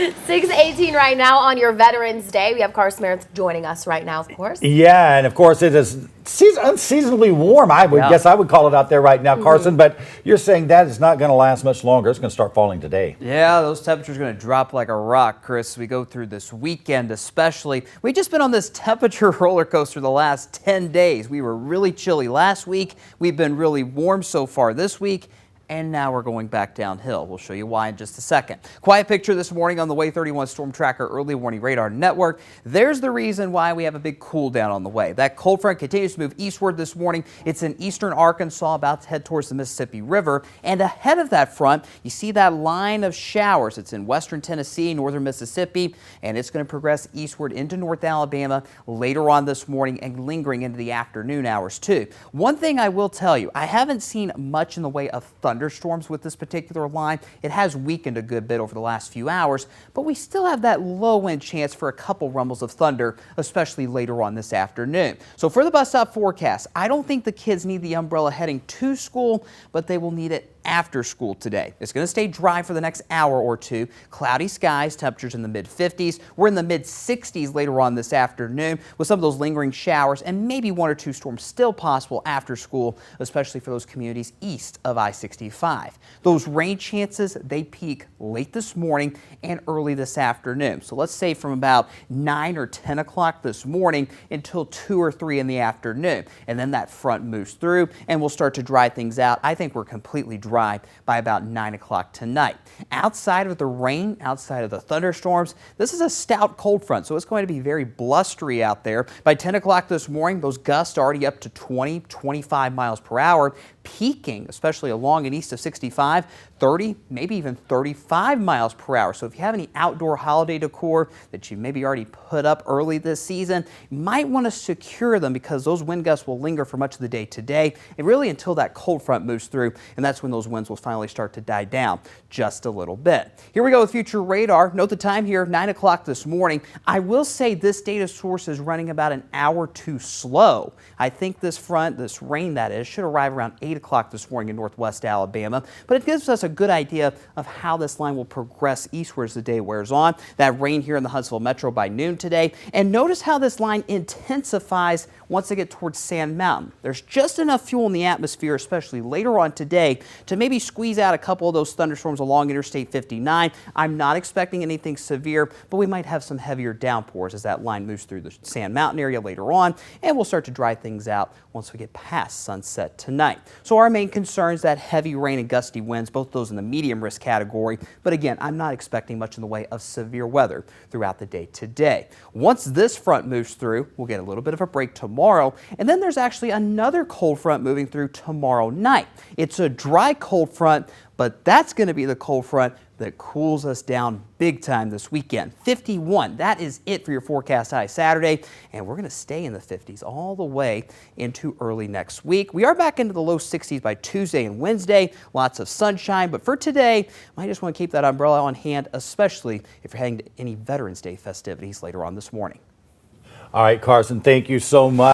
6:18 right now on your Veterans Day. We have Carson joining us right now, of course. Yeah, and of course it is unseasonably warm. I would guess I would call it out there right now, Carson, but you're saying that is not going to last much longer. It's going to start falling today. Yeah, those temperatures are going to drop like a rock, Chris. We go through this weekend especially. We've just been on this temperature roller coaster the last 10 days. We were really chilly last week. We've been really warm so far this week. And now we're going back downhill. We'll show you why in just a second. Quiet picture this morning on the Way 31 Storm Tracker Early Warning Radar Network. There's the reason why we have a big cool down on the way. That cold front continues to move eastward this morning. It's in eastern Arkansas, about to head towards the Mississippi River. And ahead of that front, you see that line of showers. It's in western Tennessee, northern Mississippi, and it's going to progress eastward into North Alabama later on this morning and lingering into the afternoon hours too. One thing I will tell you, I haven't seen much in the way of thunderstorms with this particular line. It has weakened a good bit over the last few hours, but we still have that low wind chance for a couple rumbles of thunder, especially later on this afternoon. So for the bus stop forecast, I don't think the kids need the umbrella heading to school, but they will need it after school today. It's going to stay dry for the next hour or two. Cloudy skies, temperatures in the mid-50s. We're in the mid-60s later on this afternoon with some of those lingering showers and maybe one or two storms still possible after school, especially for those communities east of I-65. Those rain chances, they peak late this morning and early this afternoon. So let's say from about 9 or 10 o'clock this morning until 2 or 3 in the afternoon. And then that front moves through and we'll start to dry things out. I think we're completely dry by about 9 o'clock tonight. Outside of the rain, outside of the thunderstorms, this is a stout cold front, so it's going to be very blustery out there. By 10 o'clock this morning, those gusts are already up to 20, 25 miles per hour, peaking, especially along and east of 65, 30, maybe even 35 miles per hour. So if you have any outdoor holiday decor that you maybe already put up early this season, you might want to secure them because those wind gusts will linger for much of the day today and really until that cold front moves through, and that's when those winds will finally start to die down just a little bit. Here we go with future radar. Note the time here, 9 o'clock this morning. I will say this data source is running about an hour too slow. I think this front, this rain that is, should arrive around 8 o'clock this morning in northwest Alabama, but it gives us a good idea of how this line will progress eastward as the day wears on. That rain here in the Huntsville Metro by noon today, and notice how this line intensifies once they get towards Sand Mountain. There's just enough fuel in the atmosphere, especially later on today, to maybe squeeze out a couple of those thunderstorms along Interstate 59. I'm not expecting anything severe, but we might have some heavier downpours as that line moves through the Sand Mountain area later on, and we'll start to dry things out once we get past sunset tonight. So our main concerns, that heavy rain and gusty winds, both those in the medium risk category, but again, I'm not expecting much in the way of severe weather throughout the day today. Once this front moves through, we'll get a little bit of a break tomorrow, and then there's actually another cold front moving through tomorrow night. It's a dry cold front, but that's going to be the cold front that cools us down big time this weekend. 51, that is it for your forecast high Saturday, and we're going to stay in the 50s all the way into early next week. We are back into the low 60s by Tuesday and Wednesday. Lots of sunshine, but for today, I just want to keep that umbrella on hand, especially if you're heading to any Veterans Day festivities later on this morning. All right, Carson, thank you so much.